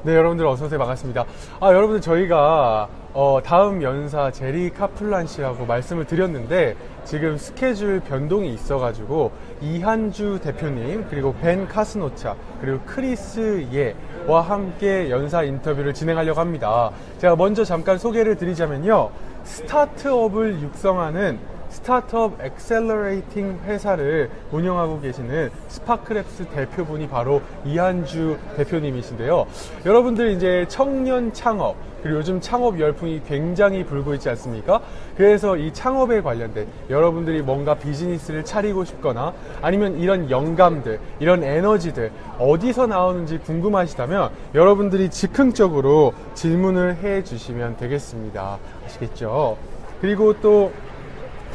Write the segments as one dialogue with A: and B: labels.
A: 네, 여러분들 어서오세요. 반갑습니다. 여러분들 저희가 다음 연사 제리 카플란 씨라고 말씀을 드렸는데 지금 스케줄 변동이 있어가지고 이한주 대표님 그리고 벤카스노차 그리고 크리스예와 함께 연사 인터뷰를 진행하려고 합니다. 제가 먼저 잠깐 소개를 드리자면요, 스타트업을 육성하는 스타트업 액셀러레이팅 회사를 운영하고 계시는 스파크랩의 대표분이 바로 이한주 대표님이신데요. 여러분들 이제 청년 창업, 그리고 요즘 창업 열풍이 굉장히 불고 있지 않습니까? 그래서 이 창업에 관련된 여러분들이 뭔가 비즈니스를 차리고 싶거나 아니면 이런 영감들, 이런 에너지들 어디서 나오는지 궁금하시다면 여러분들이 즉흥적으로 질문을 해 주시면 되겠습니다. 아시겠죠? 그리고 또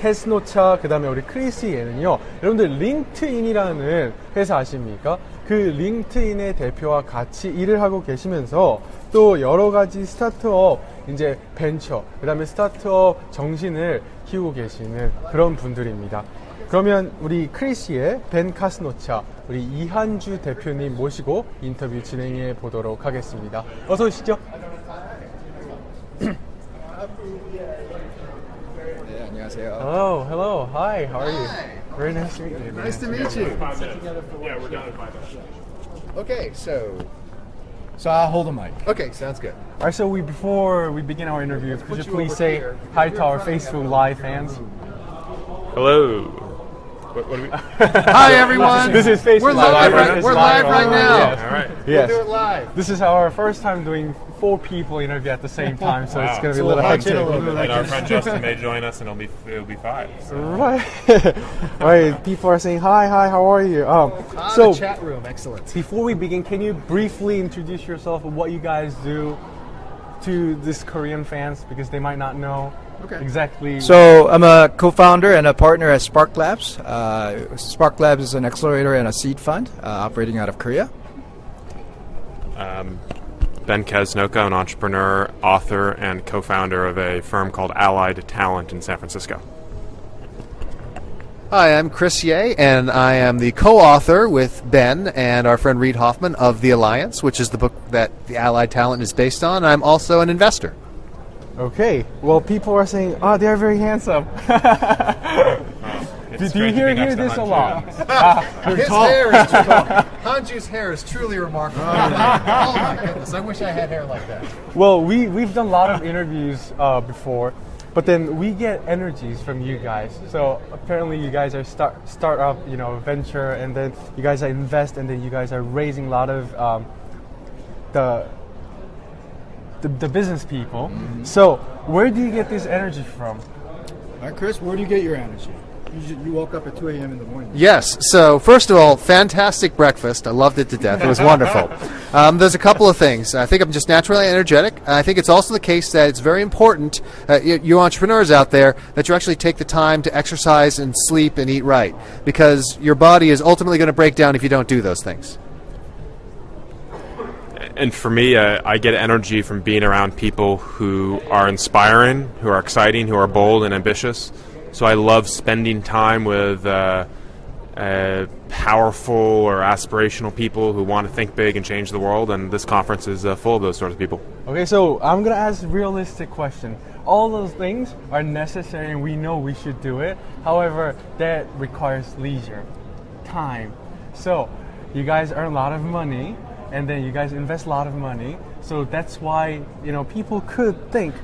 A: 카스노차, 그 다음에 우리 크리스예는요, 여러분들 링크드인이라는 회사 아십니까? 그 링크드인의 대표와 같이 일을 하고 계시면서 또 여러 가지 스타트업 이제 벤처, 그 다음에 스타트업 정신을 키우고 계시는 그런 분들입니다. 그러면 우리 크리스예, 벤카스노차, 우리 이한주 대표님 모시고 인터뷰 진행해 보도록 하겠습니다. 어서 오시죠. Hello, hello, hi, how are you? Very nice to meet you.
B: Nice to meet you.
C: Yeah, we're done in 5 minutes.
B: Okay, so
D: I'll hold the mic.
B: okay, sounds good.
A: All right, so before we begin our interview, could you please say hi to our Facebook Live fans?
C: Hello. What do we?
B: Hi everyone.
A: This is Facebook
B: We're live. We're live right now.
A: Yes.
C: All right.
A: Yes.
B: We'll do it live.
A: This is our first time doing 4 people interview at the same time, so it's
C: Wow.
A: going to be a little hectic.
C: And our friend Justin may join us, and it'll be 5. So.
A: Right. Right. People are saying hi, how are you?
B: So the chat room, excellent.
A: Before we begin, can you briefly introduce yourself and what you guys do to this Korean fans, because they might not know exactly.
D: So I'm a co-founder and a partner at Spark Labs. Spark Labs is an accelerator and a seed fund operating out of Korea.
C: Benka스노차, an entrepreneur, author, and co-founder of a firm called ALC2016 in San Francisco.
B: Hi, I'm 크리스예, and I am the co-author with Ben and our friend Reid Hoffman of The Alliance, which is the book that the ALC2016 is based on. I'm also an investor.
A: Okay. Well, people are saying, they're very handsome. Do you hear this a lot?
B: His hair is Hanju's hair is truly remarkable. Oh my goodness, I wish I had hair like that.
A: Well, we've done a lot of interviews before, but then we get energies from you guys. So apparently you guys are startup, venture, and then you guys are invest, and then you guys are raising a lot of the business people.
D: Mm-hmm.
A: So where do you get this energy from?
D: All right, Chris, where do you get your energy? You woke up at 2 a.m. in the morning.
B: Yes. So first of all, fantastic breakfast. I loved it to death. It was wonderful. There's a couple of things. I think I'm just naturally energetic. I think it's also the case that it's very important, you entrepreneurs out there, that you actually take the time to exercise and sleep and eat right, because your body is ultimately going to break down if you don't do those things.
C: And for me, I get energy from being around people who are inspiring, who are exciting, who are bold and ambitious. So I love spending time with powerful or aspirational people who want to think big and change the world, and this conference is full of those sorts of people.
A: Okay, so I'm going to ask a realistic question. All those things are necessary and we know we should do it. However, that requires leisure, time. So you guys earn a lot of money, and then you guys invest a lot of money. So that's why, people could think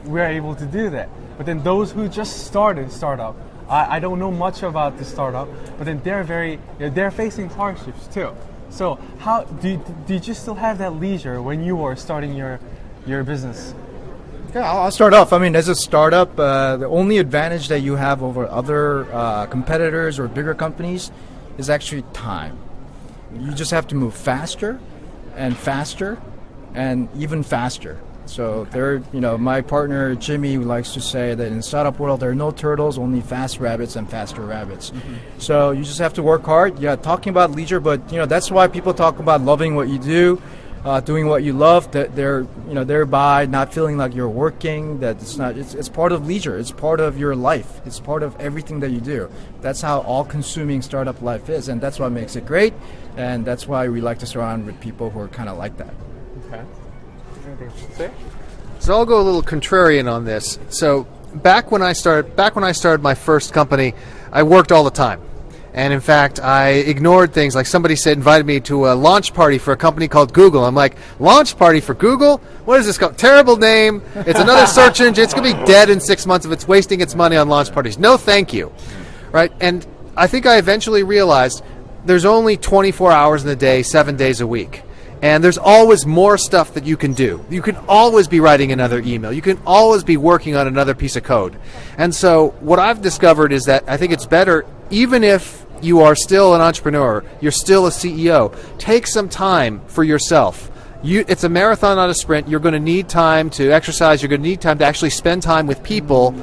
A: we're able to do that. But then those who just started startup, I don't know much about the startup, but then they're facing hardships too. So how did you still have that leisure when you were starting your business?
D: Yeah, I'll start off. I mean, as a startup, the only advantage that you have over other competitors or bigger companies is actually time. You just have to move faster and even faster. So my partner Jimmy likes to say that in the startup world there are no turtles, only fast rabbits and faster rabbits. Mm-hmm. So you just have to work hard. Yeah, talking about leisure, but that's why people talk about loving what you do, doing what you love. That thereby not feeling like you're working. That it's part of leisure. It's part of your life. It's part of everything that you do. That's how all-consuming startup life is, and that's what makes it great. And that's why we like to surround with people who are kind of like that.
A: Okay. Anything to say?
B: So I'll go a little contrarian on this. So back when I started my first company, I worked all the time. And in fact, I ignored things like somebody invited me to a launch party for a company called Google. I'm like, launch party for Google? What is this called? Terrible name. It's another search engine. It's going to be dead in 6 months if it's wasting its money on launch parties. No, thank you. Right? And I think I eventually realized there's only 24 hours in the day, 7 days a week. And there's always more stuff that you can do. You can always be writing another email. You can always be working on another piece of code. And so what I've discovered is that I think it's better, even if you are still an entrepreneur, you're still a CEO, take some time for yourself. It's a marathon, not a sprint. You're going to need time to exercise. You're going to need time to actually spend time with people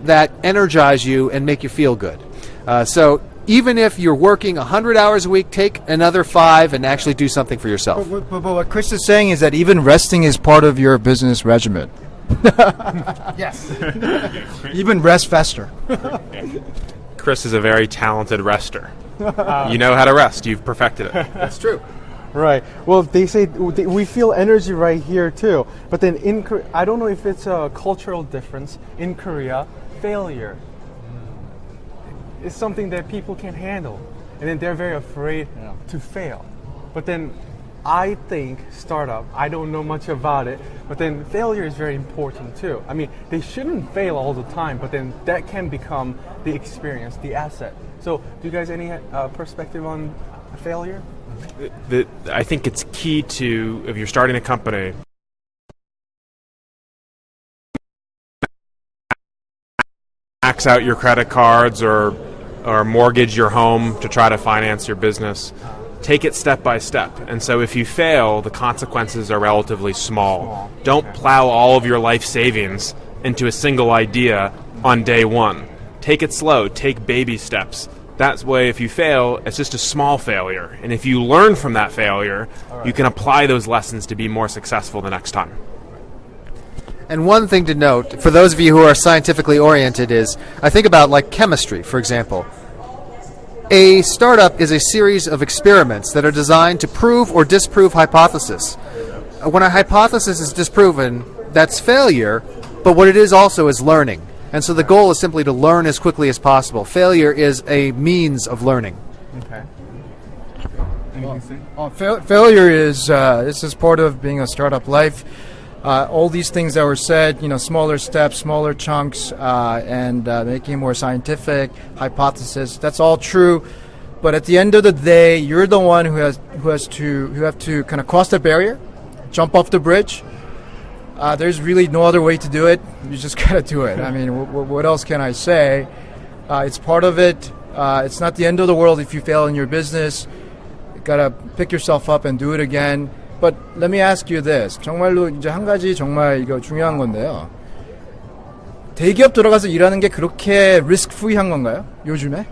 B: that energize you and make you feel good. So even if you're working 100 hours a week, take another 5 and actually do something for yourself.
D: But what Chris is saying is that even resting is part of your business regimen.
A: Yes.
D: Even rest faster.
C: Chris is a very talented rester. You know how to rest. You've perfected it.
B: That's true.
A: Right. Well, they say we feel energy right here too. But then in Korea, I don't know if it's a cultural difference. In Korea, failure is something that people can't handle, and then they're very afraid to fail. But then I think startup, I don't know much about it, but then failure is very important too. I mean, they shouldn't fail all the time, but then that can become the experience, the asset. So do you guys any perspective on failure?
C: I think it's key to, if you're starting a company, max out your credit cards or mortgage your home to try to finance your business. Take it step by step. And so if you fail, the consequences are relatively small. Don't plow all of your life savings into a single idea on day one. Take it slow. Take baby steps. That way, if you fail, it's just a small failure. And if you learn from that failure, you can apply those lessons to be more successful the next time.
B: And one thing to note, for those of you who are scientifically oriented, is I think about like chemistry, for example. A startup is a series of experiments that are designed to prove or disprove hypothesis. When a hypothesis is disproven, that's failure, but what it is also is learning. And so the goal is simply to learn as quickly as possible. Failure is a means of learning.
A: Okay.
D: Failure is this is part of being a startup life. All these things that were said, smaller steps, smaller chunks, and making it more scientific, hypothesis, that's all true. But at the end of the day, you're the one who have to kind of cross the barrier, jump off the bridge. There's really no other way to do it. You just gotta do it. I mean, what else can I say? It's part of it. It's not the end of the world if you fail in your business. You gotta pick yourself up and do it again. But let me ask you this. 정말로 이제 한 가지 정말 이거 중요한 건데요. 대기업 들어가서 일하는 게 그렇게 리스크 프리한 건가요? 요즘에?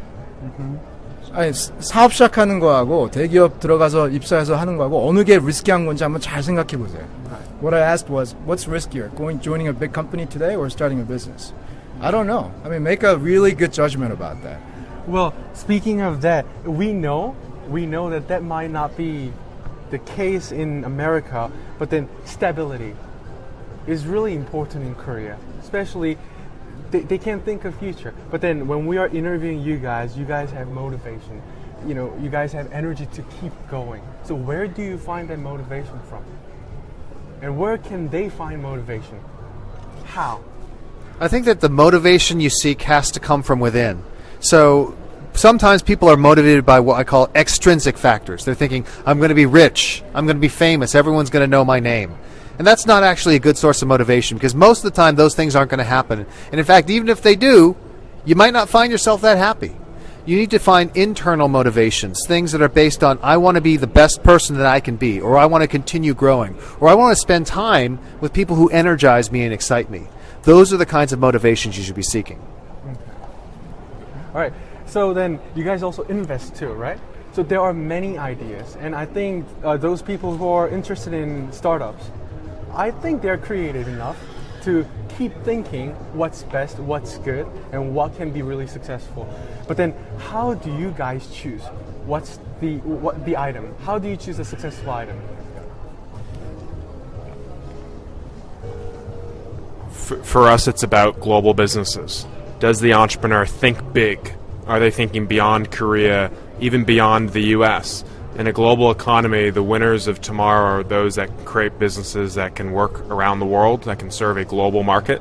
D: 아니, 사업 시작하는 거하고 대기업 들어가서 입사해서 하는 거하고 어느 게 리스키한 건지 한번 잘 생각해 보세요. What I asked was, what's riskier, joining a big company today or starting a business? I don't know. I mean, make a really good judgment about that.
A: Well, speaking of that, we know that might not be the case in America, but then stability is really important in Korea. Especially, they can't think of future. But then when we are interviewing you guys have motivation. You guys have energy to keep going. So where do you find that motivation from? And where can they find motivation? How?
B: I think that the motivation you seek has to come from within. So sometimes people are motivated by what I call extrinsic factors. They're thinking, I'm going to be rich, I'm going to be famous, everyone's going to know my name. And that's not actually a good source of motivation, because most of the time those things aren't going to happen. And in fact, even if they do, you might not find yourself that happy. You need to find internal motivations, things that are based on, I want to be the best person that I can be, or I want to continue growing, or I want to spend time with people who energize me and excite me. Those are the kinds of motivations you should be seeking.
A: Okay. All right. So then you guys also invest too, right? So there are many ideas, and I think those people who are interested in startups, I think they're creative enough to keep thinking what's best, what's good, and what can be really successful. But then how do you guys choose what's the item? How do you choose a successful item?
C: For us, it's about global businesses. Does the entrepreneur think big? Are they thinking beyond Korea, even beyond the U.S.? In a global economy, the winners of tomorrow are those that create businesses that can work around the world, that can serve a global market.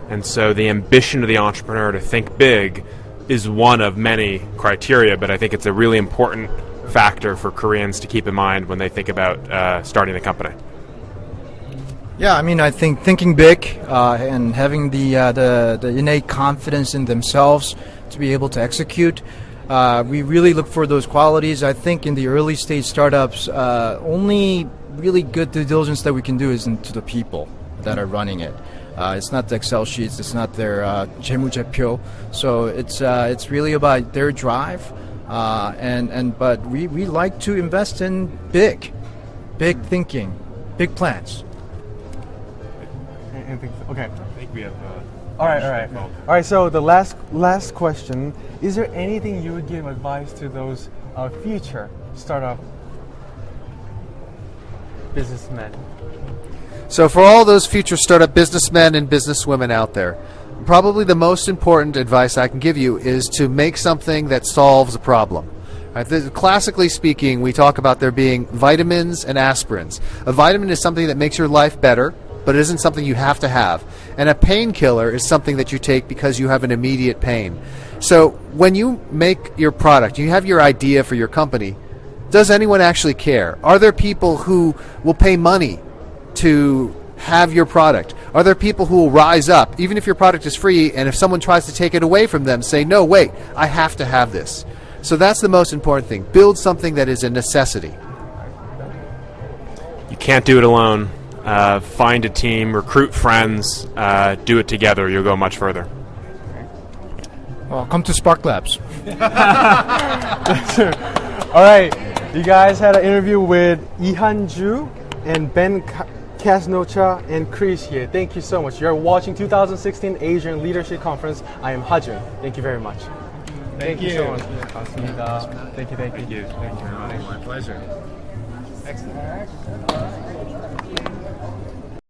C: And so the ambition of the entrepreneur to think big is one of many criteria, but I think it's a really important factor for Koreans to keep in mind when they think about starting a company.
D: Yeah, I mean, I think thinking big and having the innate confidence in themselves to be able to execute, we really look for those qualities. I think in the early stage startups, only really good due diligence that we can do is into the people that are running it. It's not the Excel sheets, it's not their 재무제표. So it's really about their drive, but we like to invest in big thinking, big plans.
A: Okay.
C: I think we have...
A: All right. So the last question: is there anything you would give advice to those future startup businessmen?
B: So for all those future startup businessmen and businesswomen out there, probably the most important advice I can give you is to make something that solves a problem. Classically speaking, we talk about there being vitamins and aspirins. A vitamin is something that makes your life better, but it isn't something you have to have. And a painkiller is something that you take because you have an immediate pain. So when you make your product, you have your idea for your company, does anyone actually care? Are there people who will pay money to have your product? Are there people who will rise up, even if your product is free, and if someone tries to take it away from them, say, no, wait, I have to have this. So that's the most important thing. Build something that is a necessity.
C: You can't do it alone. Find a team, recruit friends, do it together. You'll go much further.
D: Well, come to Spark Labs.
A: All right, you guys had an interview with 이한주 and 벤카스노차 and 크리스예. Thank you so much. You're watching 2016 Asian Leadership Conference. I am Hajun. Thank you very much. Thank you so much. 감사합니다. Thank you.
C: Thank you very much.
D: My pleasure.
C: Excellent.